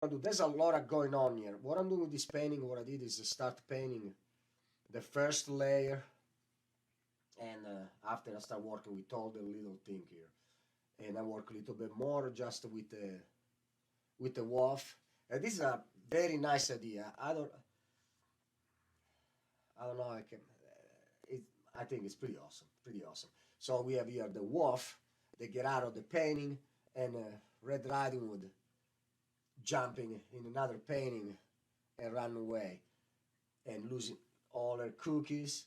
There's a lot going on here. What I'm doing with this painting, what I did is start painting the first layer, and after I start working with all the little thing here, and I work a little bit more just with the waff. This is a very nice idea. I don't know. It, I think it's pretty awesome. Pretty awesome. So we have here the waff, the get out of the painting, and Red Riding Hood jumping in another painting and run away and losing all her cookies.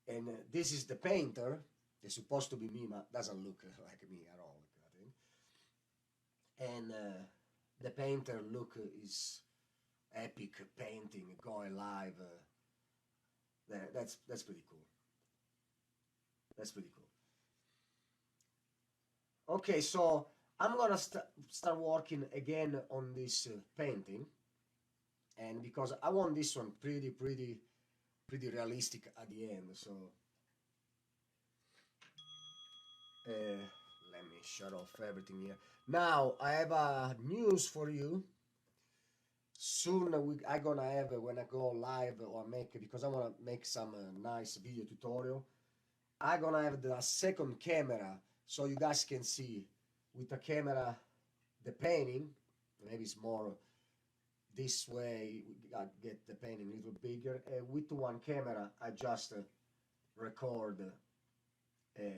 And this is the painter. It's supposed to be me, but doesn't look like me at all. I think. And the painter look is epic painting, going live. That's pretty cool. That's pretty cool. Okay, so I'm gonna start working again on this painting, and because I want this one pretty realistic at the end. So let me shut off everything here. Now I have a news for you. Soon I gonna have when I go live or make because I wanna make some nice video tutorial. I gonna have the second camera so you guys can see with the camera the painting. Maybe it's more this way. I get the painting a little bigger. With one camera, I just record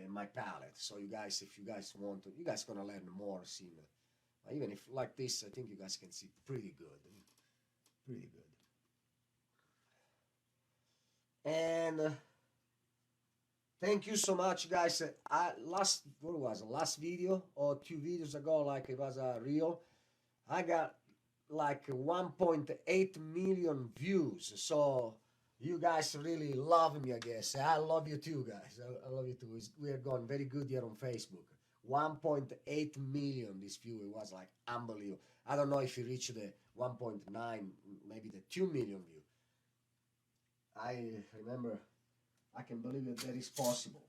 my palette. So you guys, if you guys want to, you guys gonna learn more. See, even if like this, I think you guys can see pretty good, pretty good. And thank you so much, guys. I last what was it, last video or 2 videos ago, like it was a reel. I got like 1.8 million views. So you guys really love me, I guess. I love you too, guys. I love you too. We are going very good here on Facebook. 1.8 million this view. It was like unbelievable. I don't know if you reached the 1.9, maybe the 2 million view. I remember, I can believe that is possible.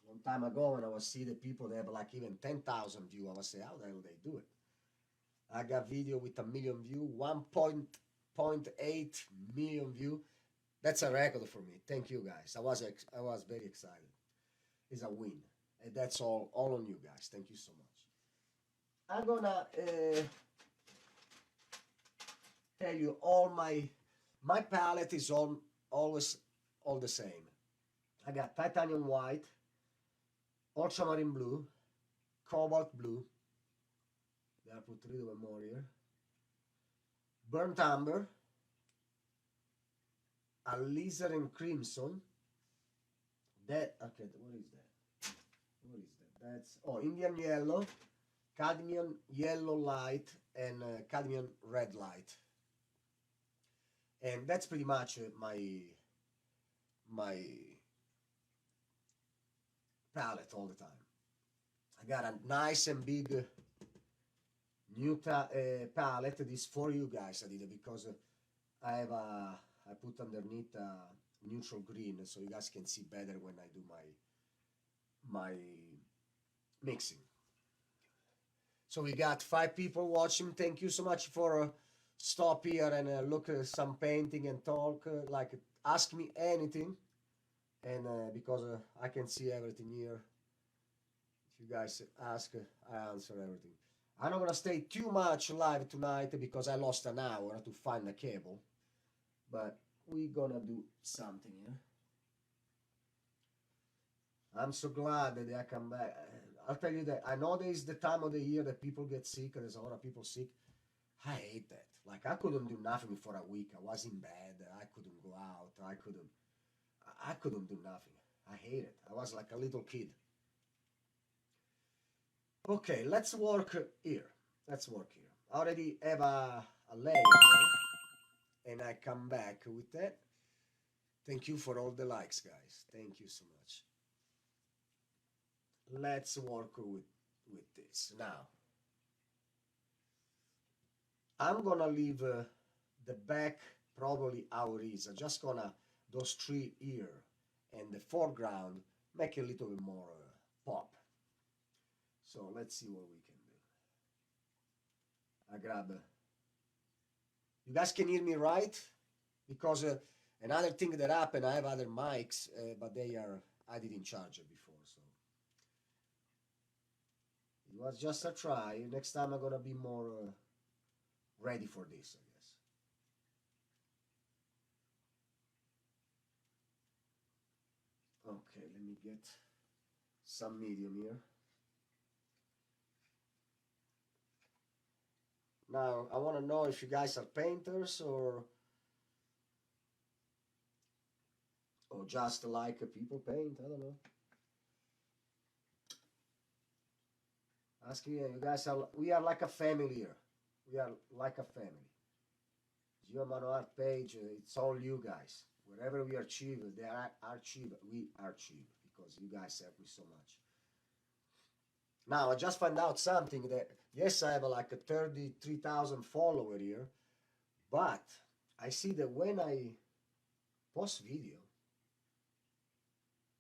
Long time ago when I was see the people that have like even 10,000 views, I was say, how the hell they do it? I got video with a million view, 1.8 million view. That's a record for me. Thank you guys. I was very excited. It's a win, and that's all on you guys. Thank you so much. I'm gonna tell you all my palette is always all the same. I got titanium white, ultramarine blue, cobalt blue. I put a little bit more here. Burnt amber, alizarin crimson. That okay. What is that? What is that? That's Indian yellow, cadmium yellow light, and cadmium red light. And that's pretty much my palette all the time. I got a nice and big new palette. This for you guys. I did it because I put underneath neutral green so you guys can see better when I do my mixing. So we got 5 people watching. Thank you so much for stop here and look at some painting and talk. Like ask me anything, and because I can see everything here. If you guys ask, I answer everything. I'm not gonna stay too much live tonight because I lost an hour to find the cable, but we gonna do something here. I'm so glad that I come back. I'll tell you that I know this is the time of the year that people get sick. There's a lot of people sick. I hate that. Like I couldn't do nothing for a week. I was in bed. I couldn't go out. I couldn't do nothing. I hate it. I was like a little kid. Okay, let's work here. Let's work here. I already have a layer there, and I come back with that. Thank you for all the likes, guys. Thank you so much. Let's work with this now. I'm gonna leave the back probably how it is. I'm just gonna those 3 here and the foreground make a little bit more pop. So let's see what we can do. I grab. You guys can hear me right? Because another thing that happened, I have other mics, but they are I didn't charge it before, so it was just a try. Next time I'm gonna be more ready for this, I guess. Okay, let me get some medium here. Now I want to know if you guys are painters or just like people paint. I don't know. Ask me, you guys are. We are like a family here. We are like a family. Giuseppe Mammano art page. It's all you guys. Wherever we achieve, they are achieve. We achieve because you guys help me so much. Now I just found out something that yes, I have like a 33,000 follower here, but I see that when I post video,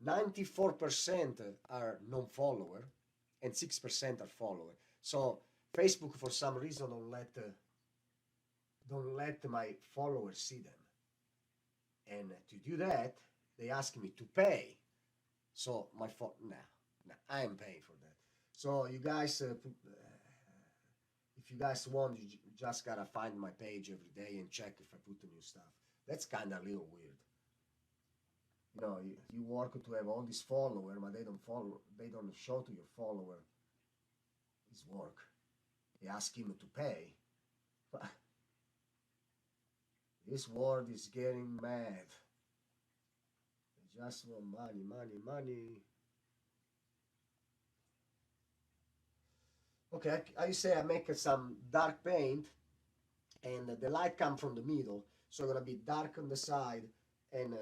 94% are non-follower and 6% are follower. So Facebook for some reason don't let my followers see them. And to do that, they ask me to pay. So nah, I am paying for that. So you guys, if you guys want, you just gotta find my page every day and check if I put the new stuff. That's kind of a little weird. You work to have all these followers, but they don't show to your follower his work. They ask him to pay. This world is getting mad. They just want money, money, money. Okay, I say I make some dark paint, and the light come from the middle, so it's gonna be dark on the side, and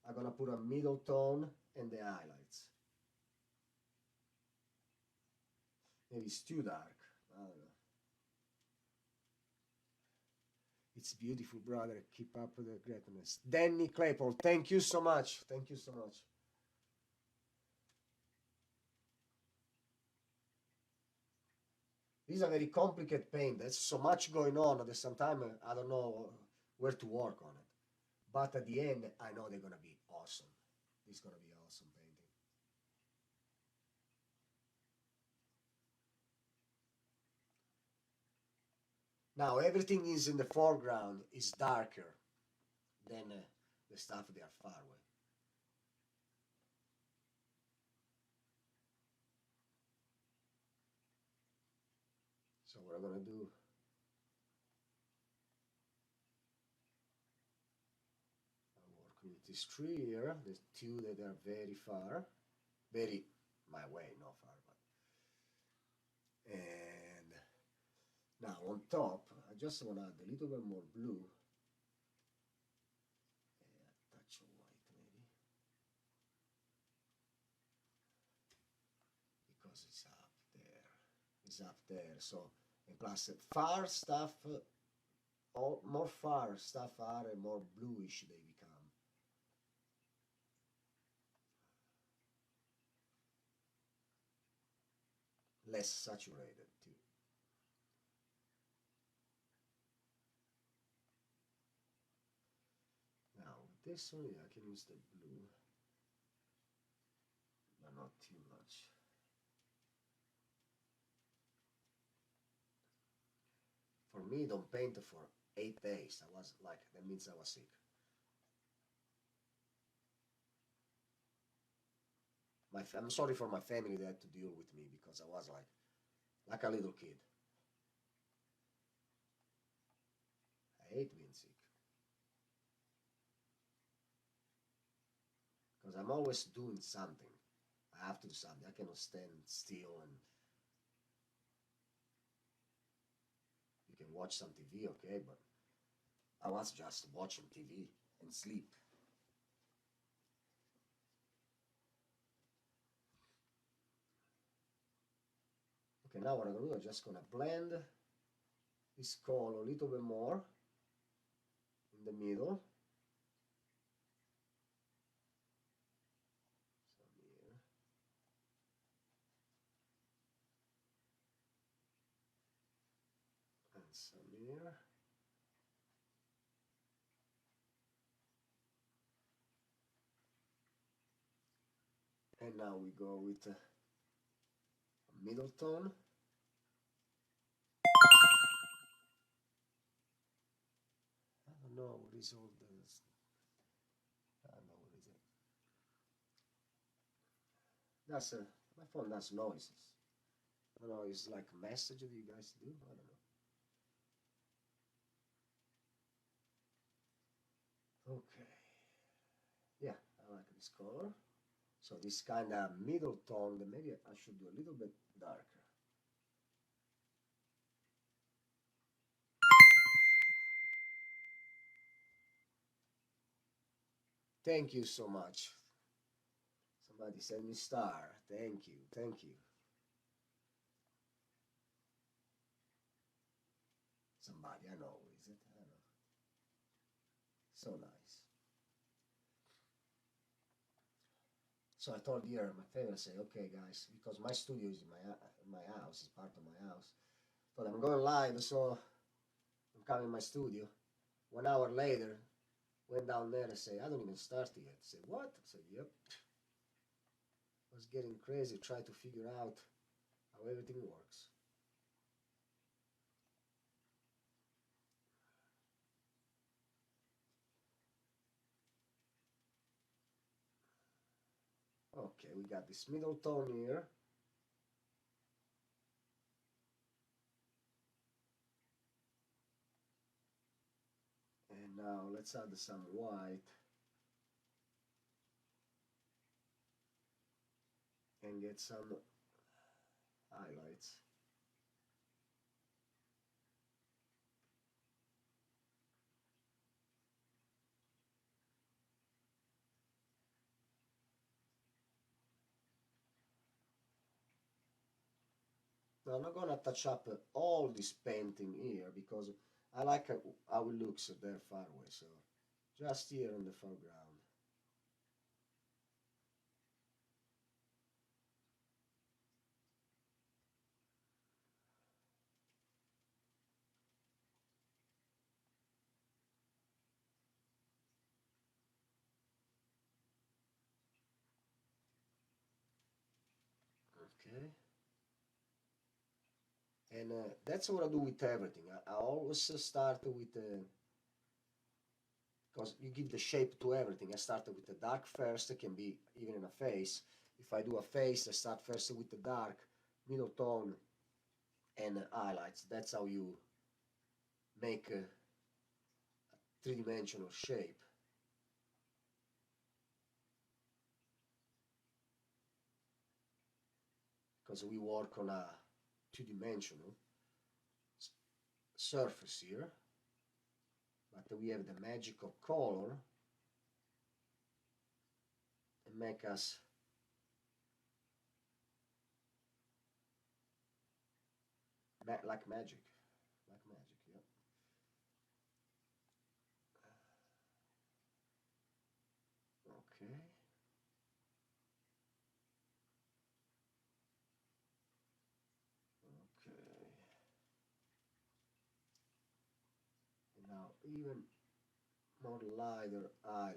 I'm gonna put a middle tone and the highlights. Maybe it's too dark. I don't know. It's beautiful, brother. Keep up with the greatness. Danny Claypool, thank you so much. Thank you so much. This is a very complicated paint. There's so much going on that sometimes I don't know where to work on it. But at the end, I know they're gonna be awesome. It's gonna be awesome painting. Now everything is in the foreground is darker than the stuff they are far away. So what I'm gonna do, I work with this tree here. The two that are very far, very my way, not far, but and now on top, I just want to add a little bit more blue, a touch of white maybe, because it's up there. It's up there. So and plus far stuff, all more far stuff are and more bluish they become. Less saturated too. Now with this one, yeah, I can use the blue, but not too much. For me, don't paint for 8 days. I was like, that means I was sick. I'm sorry for my family that had to deal with me because I was like a little kid. I hate being sick because I'm always doing something. I have to do something. I cannot stand still and you can watch some TV, okay, but I was just watching TV and sleep. Okay, now what I'm gonna do, I'm just gonna blend this color a little bit more in the middle. Some here. some here. And now we go with a middle tone. I don't know what is all this. I don't know what is it. That's a my phone does noises. I don't know, it's like a message that you guys do. I don't know. Okay. Yeah, I like this color. So this kind of middle tone that maybe I should do a little bit darker. Thank you so much. Somebody send me star. Thank you. Thank you. Somebody, I know, is it? I know. So nice. So I told here my family, I say, okay, guys, because my studio is in my house, it's part of my house. But I'm going live, so I'm coming in my studio. 1 hour later, went down there and say, I don't even start yet. I say, what? I say, yep. I was getting crazy, try to figure out how everything works. Okay, we got this middle tone here. And now let's add some white and get some highlights. Now I'm not gonna touch up all this painting here because I like how it looks there far away, so just here in the foreground. Okay. And that's what I do with everything. I always start with because you give the shape to everything. I start with the dark first. It can be even in a face. If I do a face, I start first with the dark, middle tone, and highlights. That's how you make a three-dimensional shape. Because we work on a two-dimensional surface here, but we have the magic of color and make us like magic, yeah. Okay. Okay. And now even more lighter highlight.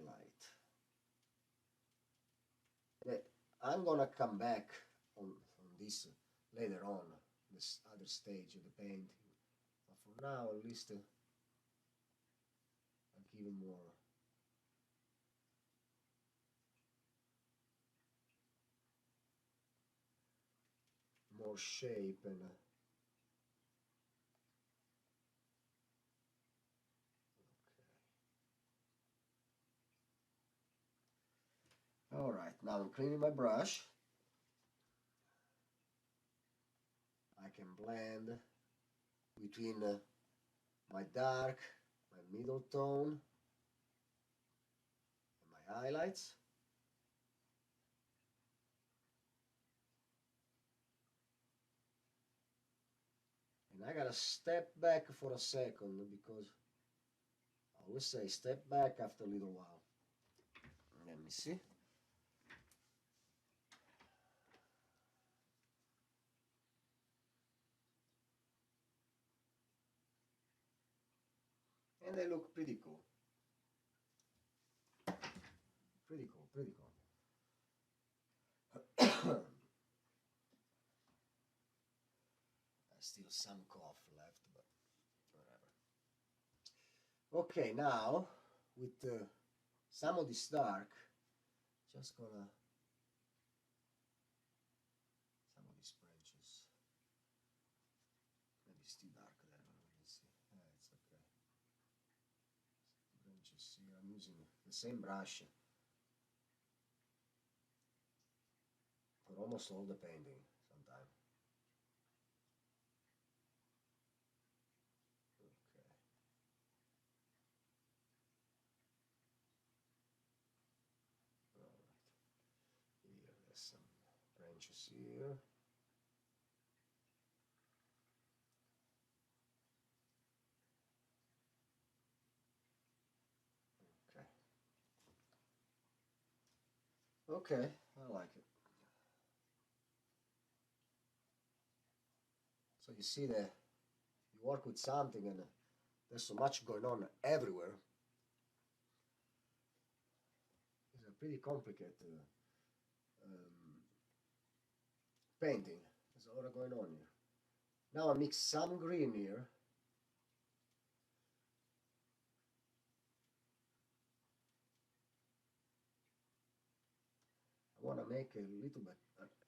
That I'm gonna come back on this later on, this other stage of the painting. But for now, at least I'll give it more shape and all right. Now I'm cleaning my brush. I can blend between my dark, my middle tone, and my highlights. And I gotta step back for a second because I always say step back after a little while. Let me see. and they look pretty cool. Pretty cool, pretty cool. Still some cough left, but whatever. Okay, now with some of this dark, just gonna some of these branches. Maybe it's too dark there, but we can see. It's okay. Branches here. I'm using the same brush for almost all the painting sometimes. Okay. Alright. Here, there's some branches here. Okay. Okay, I like it. So you see that you work with something and there's so much going on everywhere. It's a pretty complicated painting. There's a lot going on here. Now I mix some green here. I want to make a little bit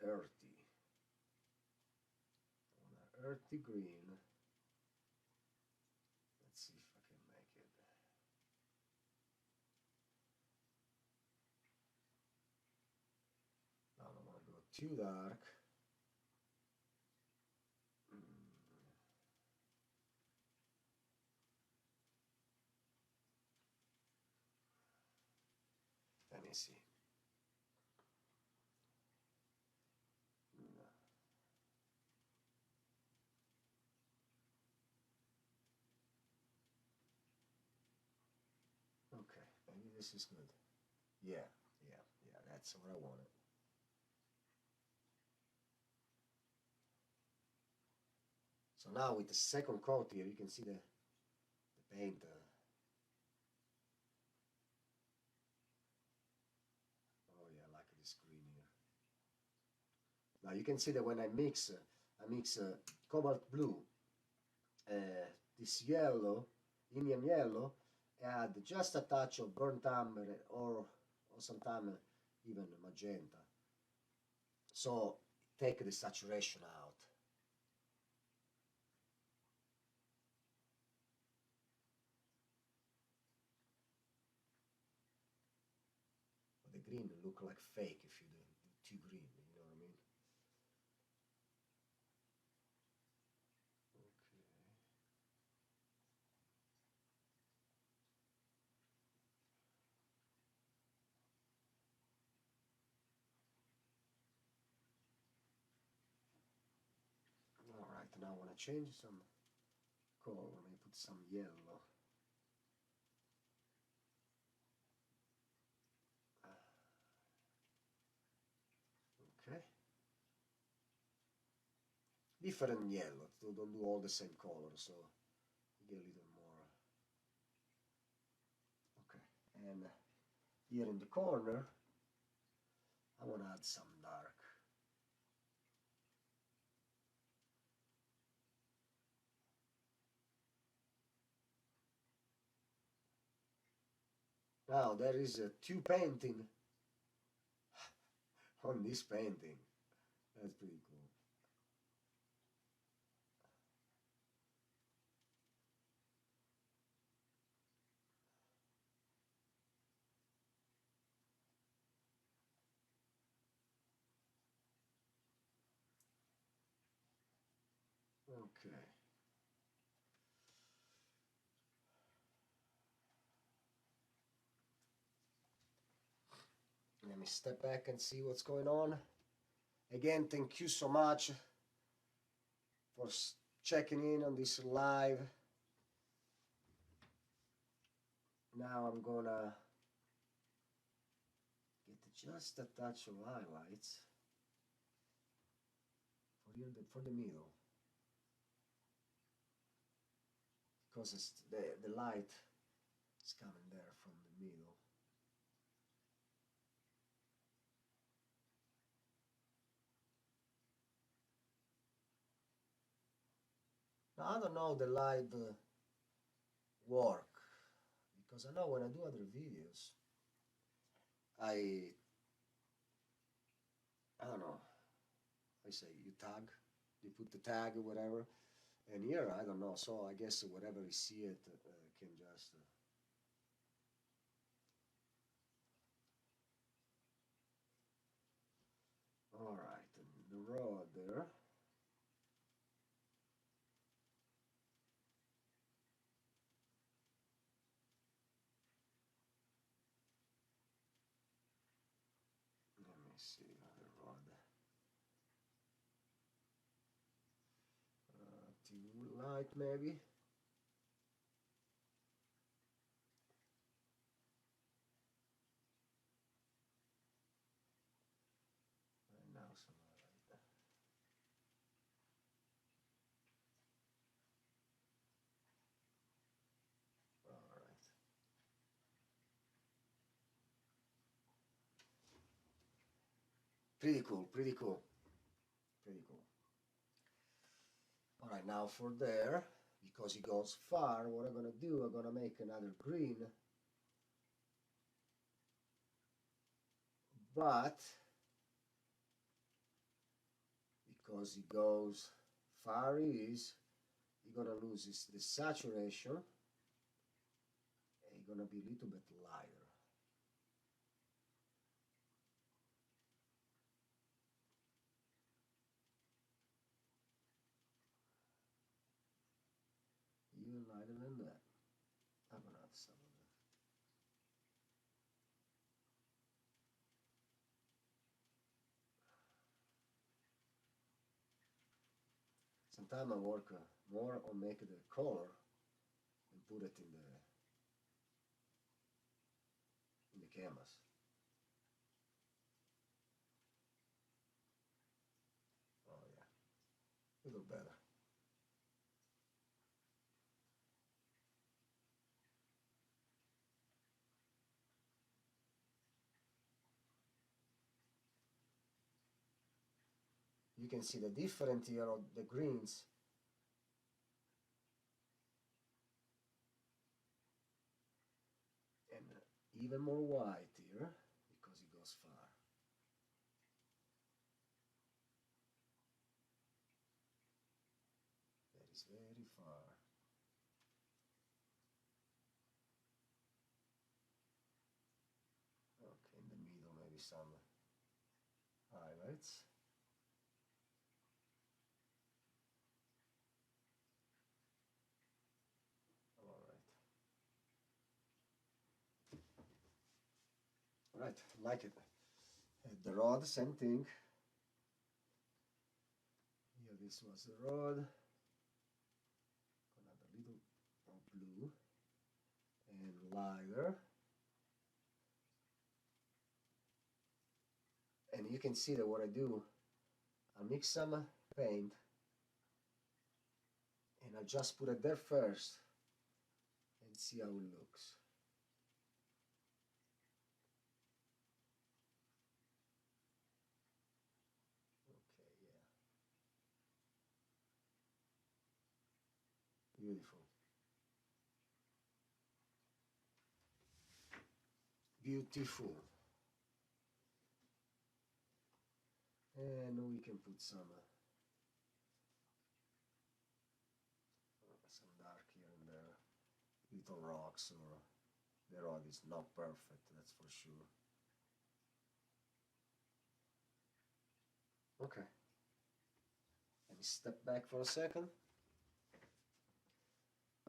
earthy. I want an earthy green. Let's see if I can make it. I don't want to go too dark. Let me see. Okay, maybe this is good. Yeah, that's what I wanted. So now with the second coat here, you can see the paint. Oh yeah, I like this green here. Now you can see that when I mix cobalt blue, this yellow, Indian yellow, add just a touch of burnt umber or sometimes even magenta. So take the saturation out. But the green look like fake if you do too green, you know what I mean? Okay. Alright, now I want to change some color. Let me put some yellow. Okay. Different yellow, so don't do all the same color, so you get a little more. Okay, and here in the corner, I want to add some dark. Now there is two painting on this painting. That's pretty cool. Okay. Let me step back and see what's going on. Again, thank you so much for checking in on this live. Now I'm gonna get just a touch of highlights for the middle, because the light is coming there from the middle. Now, I don't know the live work, because I know when I do other videos, I don't know, I say you tag, you put the tag or whatever, and here I don't know, so I guess whatever you see it can just all right, and the rod there. Let me see the rod. Too light maybe. And now some light. All right. Pretty cool, pretty cool, pretty cool. All right, now for there, because it goes far, what I'm gonna do, I'm gonna make another green, but because it goes far east, you're gonna lose the saturation, and you're gonna be a little bit lighter. Even lighter than that. I'm gonna have some of that. Sometimes I work more on making the color and put it in the canvas. Oh yeah, a little better. You can see the difference here of the greens. And even more white here because it goes far. That is very far. Okay, in the middle maybe some highlights. All right, like it. The rod, same thing. Here, this was the rod. Gonna add a little of blue and lighter. And you can see that what I do, I mix some paint and I just put it there first and see how it looks. Okay, yeah. Beautiful. Beautiful. And we can put some dark here and there, little rocks, or the rod is not perfect, that's for sure. Okay, let me step back for a second.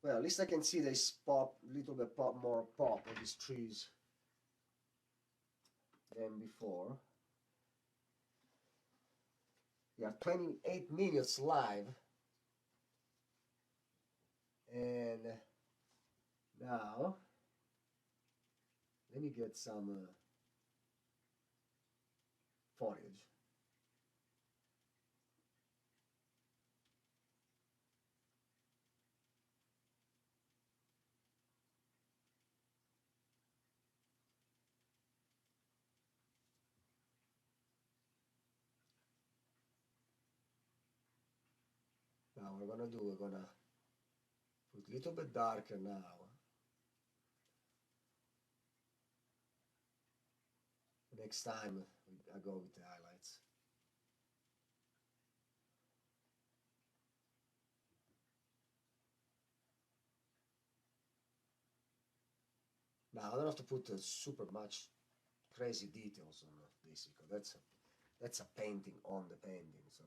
Well, at least I can see this pop, little bit more pop on these trees than before. We are 28 minutes live, and now let me get some footage. we're gonna do, we're gonna put a little bit darker now. Next time I go with the highlights. Now I don't have to put super much crazy details on this because that's a painting on the painting. So,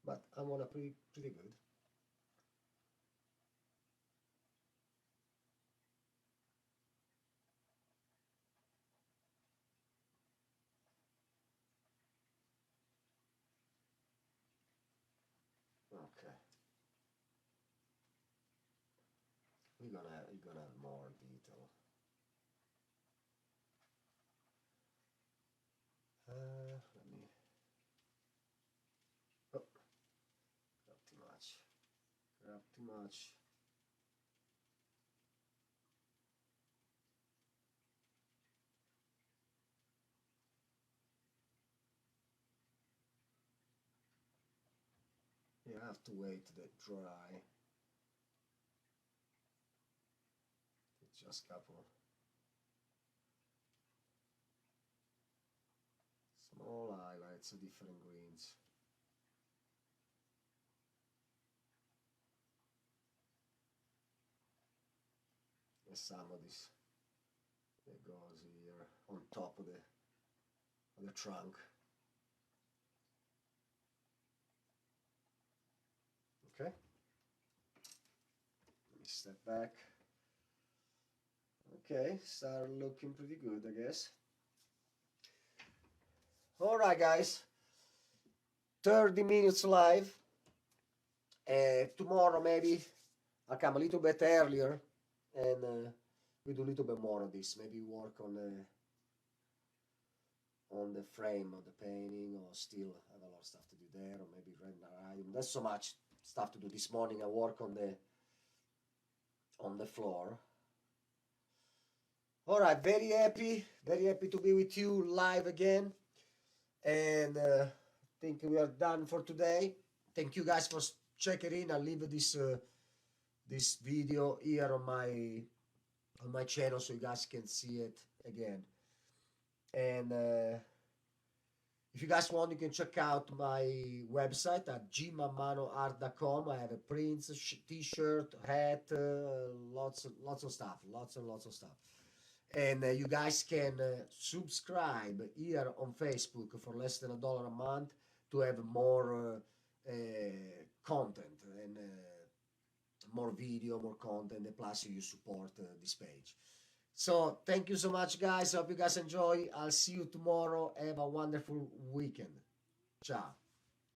but I want a pretty good. Okay, we're gonna have more detail. Let me. Oh, grab too much. Grab too much. You have to wait to dry. It's just couple small highlights of different greens. And some of this that goes here on top of the trunk. Okay. Let me step back. Okay, start looking pretty good, I guess. All right, guys. 30 minutes live. Tomorrow maybe I'll come a little bit earlier and we do a little bit more of this. Maybe work on the frame of the painting, or still have a lot of stuff to do there, or maybe render item. There's so much stuff to do. This morning I work on the floor. All right, very happy to be with you live again, and think we are done for today. Thank you guys for checking in. I'll leave this video here on my channel so you guys can see it again. And if you guys want, you can check out my website at gmammanoart.com. I have a prints, t-shirt, hat, lots of stuff, lots and lots of stuff. And you guys can subscribe here on Facebook for less than $1 a month to have more content and more video, more content, and plus you support this page. So thank you so much, guys. Hope you guys enjoy. I'll see you tomorrow. Have a wonderful weekend. Ciao.